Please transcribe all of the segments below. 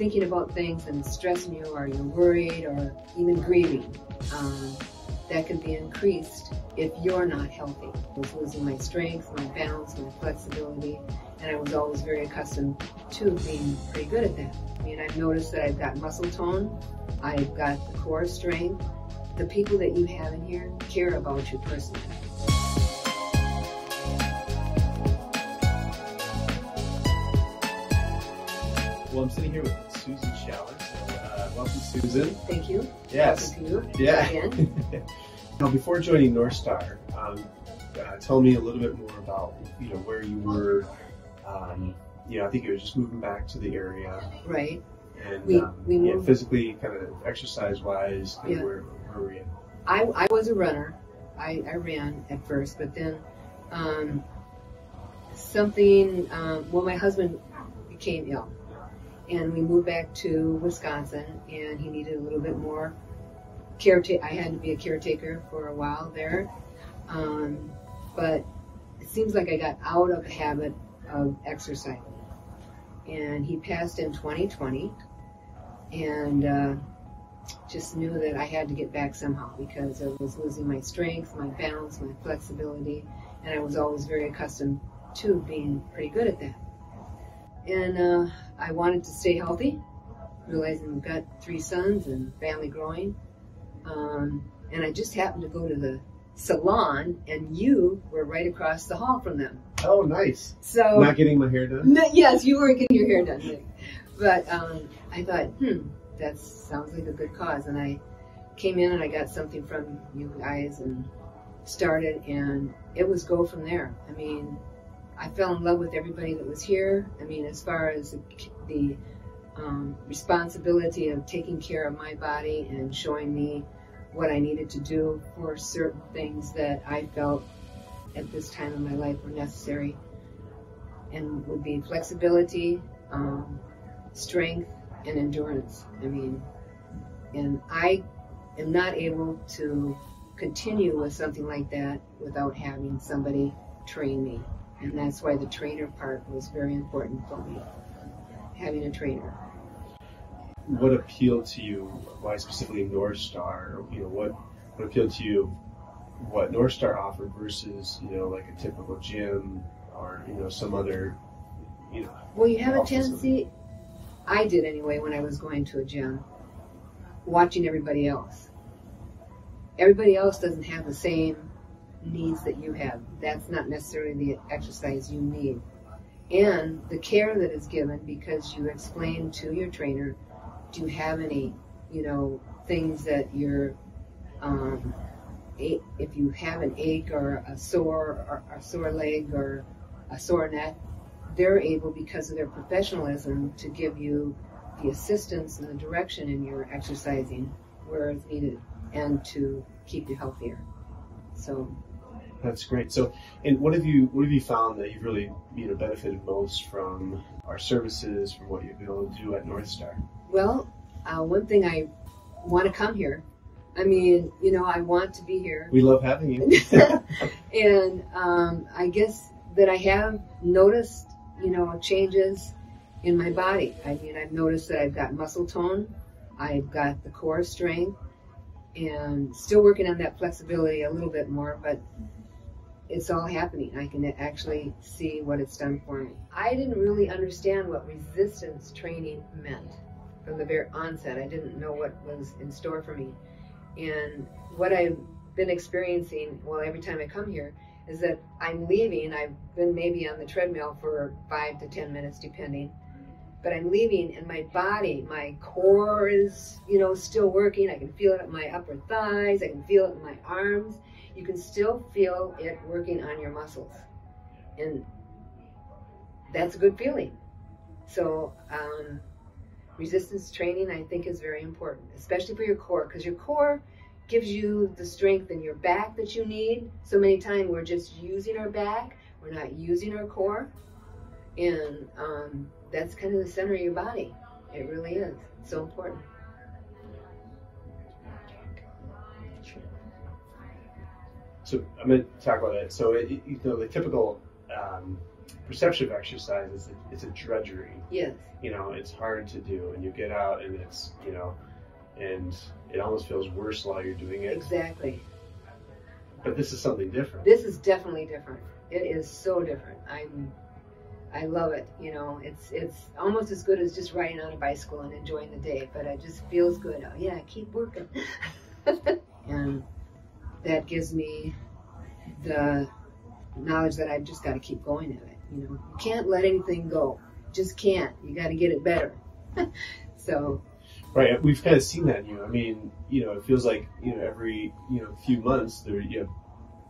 thinking about things and it's stressing you, or you're worried, or even grieving, that can be increased if you're not healthy. I was losing my strength, my balance, my flexibility, and I was always very accustomed to being pretty good at that. I mean, I've noticed that I've got muscle tone, I've got the core strength. The people that you have in here care about you personally. Well, I'm sitting here with Susan Schaller. So, welcome, Susan. Thank you. Yes. Welcome to you. Yeah. Again. Now, before joining NorthStar, tell me a little bit more about where you were. I think you were just moving back to the area, Right. and we moved physically, kind of exercise-wise. Yeah. Where were you? I was a runner. I ran at first, but then my husband became ill. And we moved back to Wisconsin, and he needed a little bit more caretaker. I had to be a caretaker for a while there. But it seems like I got out of the habit of exercising. And he passed in 2020, and just knew that I had to get back somehow because I was losing my strength, my balance, my flexibility, and I was always very accustomed to being pretty good at that. And I wanted to stay healthy, realizing we've got 3 sons and family growing. And I just happened to go to the salon, and you were right across the hall from them. Oh, nice. So not getting my hair done? Yes, you weren't getting your hair done, Nick. But I thought, that sounds like a good cause. And I came in and I got something from you guys and started, and it was go from there. I mean, I fell in love with everybody that was here. I mean, as far as the responsibility of taking care of my body and showing me what I needed to do for certain things that I felt at this time in my life were necessary, and would be flexibility, strength, and endurance. I mean, and I am not able to continue with something like that without having somebody train me. And that's why the trainer part was very important for me, having a trainer. What appealed to you? Why specifically NorthStar? What appealed to you? What NorthStar offered versus like a typical gym or some other Well, you have a tendency. I did anyway when I was going to a gym, watching everybody else. Everybody else doesn't have the same needs that you have. That's not necessarily the exercise you need. And the care that is given, because you explain to your trainer, do you have any, things that you're, if you have an ache or a sore leg or a sore neck, they're able, because of their professionalism, to give you the assistance and the direction in your exercising where it's needed, and to keep you healthier. So that's great. So, and what have you found that you've really benefited most from our services, from what you've been able to do at NorthStar? Well, one thing, I want to come here. I mean, I want to be here. We love having you. And I guess that I have noticed, changes in my body. I mean, I've noticed that I've got muscle tone, I've got the core strength, and still working on that flexibility a little bit more, but it's all happening. I can actually see what it's done for me. I didn't really understand what resistance training meant from the very onset. I didn't know what was in store for me. And what I've been experiencing, every time I come here, is that I'm leaving. I've been maybe on the treadmill for 5 to 10 minutes, depending. But I'm leaving, and my body, my core is, still working. I can feel it in my upper thighs. I can feel it in my arms. You can still feel it working on your muscles. And that's a good feeling. So resistance training, I think, is very important, especially for your core, because your core gives you the strength in your back that you need. So many times we're just using our back, we're not using our core. And that's kind of the center of your body. It really is. It's so important. So I'm going to talk about that. So, the typical perception of exercise is it's a drudgery. Yes. You know, it's hard to do, and you get out, and it's, you know, and it almost feels worse while you're doing it. Exactly. But this is something different. This is definitely different. It is so different. I love it. You know, it's almost as good as just riding on a bicycle and enjoying the day, but it just feels good. Oh, yeah, keep working. And that gives me the knowledge that I've just got to keep going at it. You know, you can't let anything go. Just can't. You got to get it better. So. Right. We've kind of seen that in you. I mean, you know, it feels like, you know, every, you know, few months you have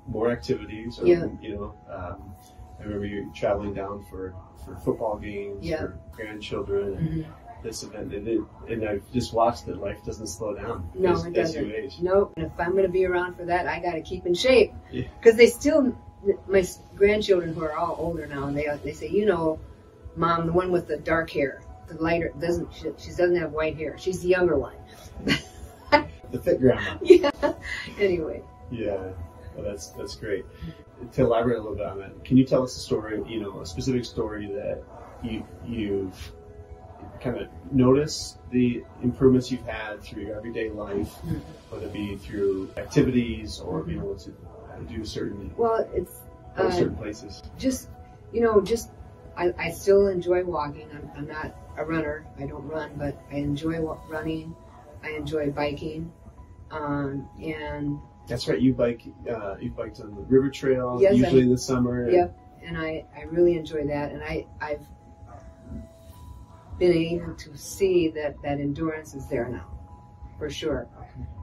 more activities. Or, yeah. You know, I remember you traveling down for football games, yeah. for grandchildren, and mm-hmm. this event. And I've just watched that life doesn't slow down it doesn't. as you age. No. And if I'm going to be around for that, I got to keep in shape. Yeah. Because they still, my grandchildren who are all older now, and they say, you know, Mom, the one with the dark hair, the lighter, she doesn't have white hair. She's the younger one. The fit grandma. Yeah. Anyway. Yeah. Well, that's great. To elaborate a little bit on that, can you tell us a story, you know, a specific story that you've kind of noticed the improvements you've had through your everyday life, mm-hmm. whether it be through activities or being able to do certain certain places? Just, you know, I still enjoy walking. I'm not a runner. I don't run, but I enjoy running. I enjoy biking, and that's right. You biked on the river trail, yes, usually in the summer. Yep, and I really enjoy that. And I've been able to see that endurance is there now, for sure,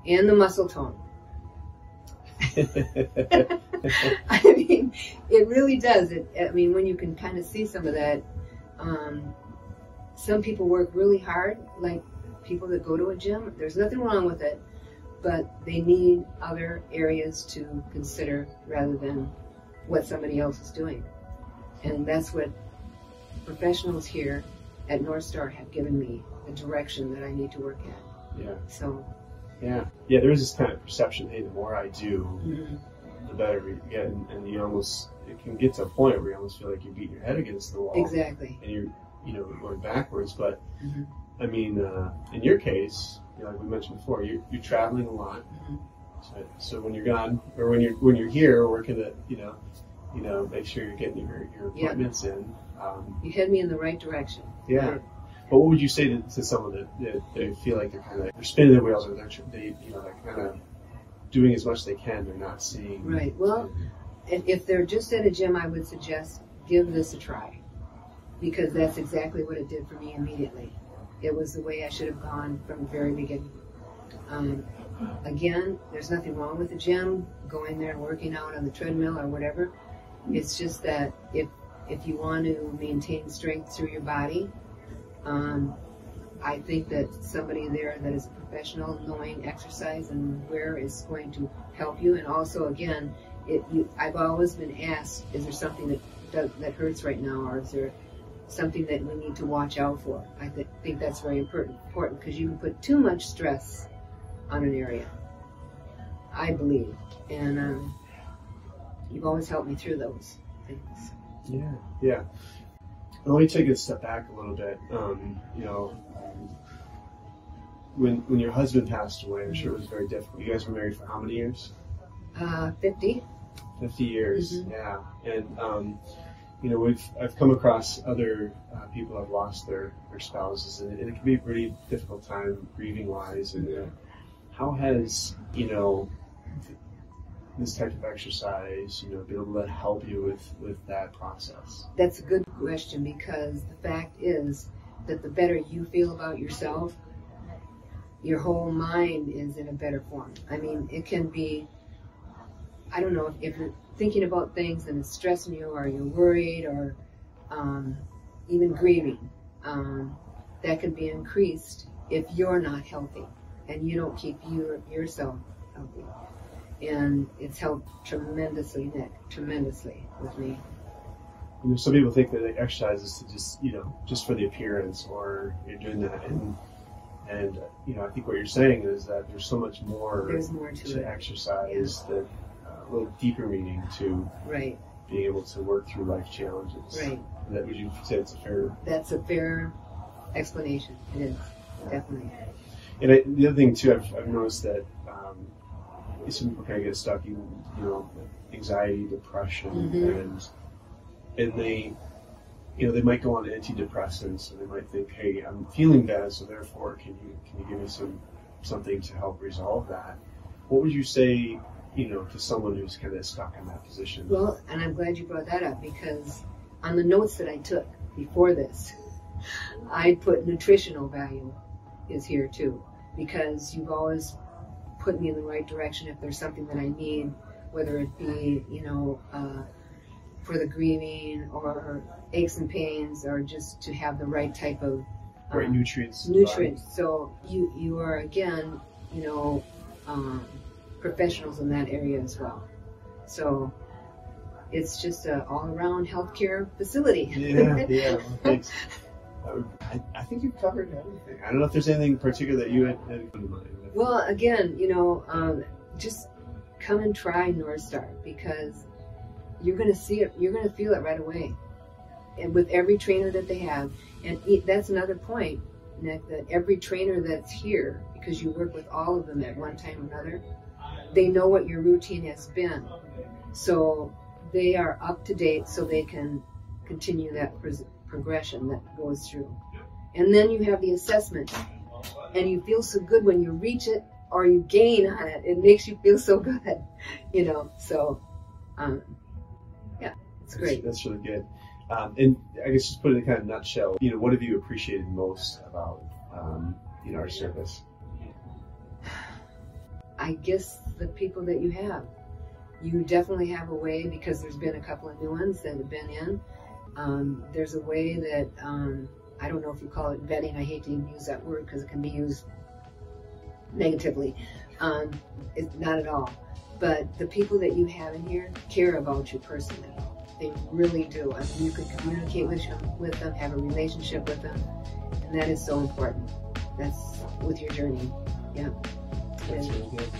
and the muscle tone. I mean, it really does. I mean, when you can kind of see some of that, some people work really hard, like people that go to a gym. There's nothing wrong with it, but they need other areas to consider rather than what somebody else is doing. And that's what professionals here at NorthStar have given me, the direction that I need to work at. Yeah. So. Yeah, there is this kind of perception, hey, the more I do, mm-hmm. the better we get, and it can get to a point where you almost feel like you're beating your head against the wall. Exactly. And you're, you know, going backwards. But mm-hmm. I mean, in your case, you know, like we mentioned before, you're traveling a lot. Mm-hmm. So when you're gone, or when you're here working at, you know, make sure you're getting your appointments in. You head me in the right direction. Yeah. Right. But what would you say to someone that they feel like they're spinning their wheels, or they're kind of doing as much as they can, they're not seeing? Right. Well, if they're just at a gym, I would suggest give this a try, because that's exactly what it did for me immediately. It was the way I should have gone from the very beginning. Again, there's nothing wrong with the gym, going there and working out on the treadmill or whatever. It's just that if you want to maintain strength through your body, I think that somebody there that is a professional, knowing exercise and where is going to help you. And also, again, I've always been asked, is there something that hurts right now, or is there something that we need to watch out for? I think that's very important because you can put too much stress on an area, I believe. And you've always helped me through those things. Yeah. Let me take a step back a little bit. You know, when your husband passed away, I'm sure it was very difficult. You guys were married for how many years? 50. 50 years, mm-hmm. Yeah. And you know, I've come across other people who have lost their spouses, and it can be a pretty difficult time grieving wise. And how has, you know, this type of exercise, you know, be able to help you with that process? That's a good question, because the fact is that the better you feel about yourself, your whole mind is in a better form. I mean, it can be, I don't know, if you're thinking about things and it's stressing you, or you're worried, or even grieving, that can be increased if you're not healthy and you don't keep yourself healthy. And it's helped tremendously, Nick, with me. You know, some people think that exercise is to just, you know, just for the appearance, or you're doing that. And you know, I think what you're saying is that there's so much more. There's more to it. Exercise, that a little deeper meaning to. Right. being able to work through life challenges. Right. That, would you say it's a fair? That's a fair explanation. It is, definitely. And the other thing too, I've noticed that some people kind of get stuck in, you know, anxiety, depression, and they, you know, they might go on antidepressants, and they might think, hey, I'm feeling bad, so therefore, can you give me something to help resolve that? What would you say, you know, to someone who's kind of stuck in that position? Well, and I'm glad you brought that up, because on the notes that I took before this, I put nutritional value is here too, because you've always put me in the right direction if there's something that I need, whether it be, you know, for the grieving or aches and pains, or just to have the right type of right nutrients. So you are, again, you know, professionals in that area as well. So it's just an all-around healthcare facility. Yeah. Well, thanks. I think you've covered everything. I don't know if there's anything in particular that you had in mind. Well, again, you know, just come and try NorthStar, because you're going to see it, you're going to feel it right away. And with every trainer that they have, and that's another point, Nick, that every trainer that's here, because you work with all of them at one time or another, they know what your routine has been. So they are up to date, so they can continue that progression that goes through. And then you have the assessment, and you feel so good when you reach it or you gain on it. It makes you feel so good, you know. So, yeah, it's great. That's really good. And I guess just put it in a kind of nutshell, you know, what have you appreciated most about, you know, our service? I guess the people that you have. You definitely have a way, because there's been a couple of new ones that have been in. There's a way that, I don't know if you call it vetting. I hate to even use that word because it can be used negatively. It's not at all. But the people that you have in here care about you personally. They really do. I mean, you can communicate with them, have a relationship with them, and that is so important. That's with your journey. Yeah. That's really good.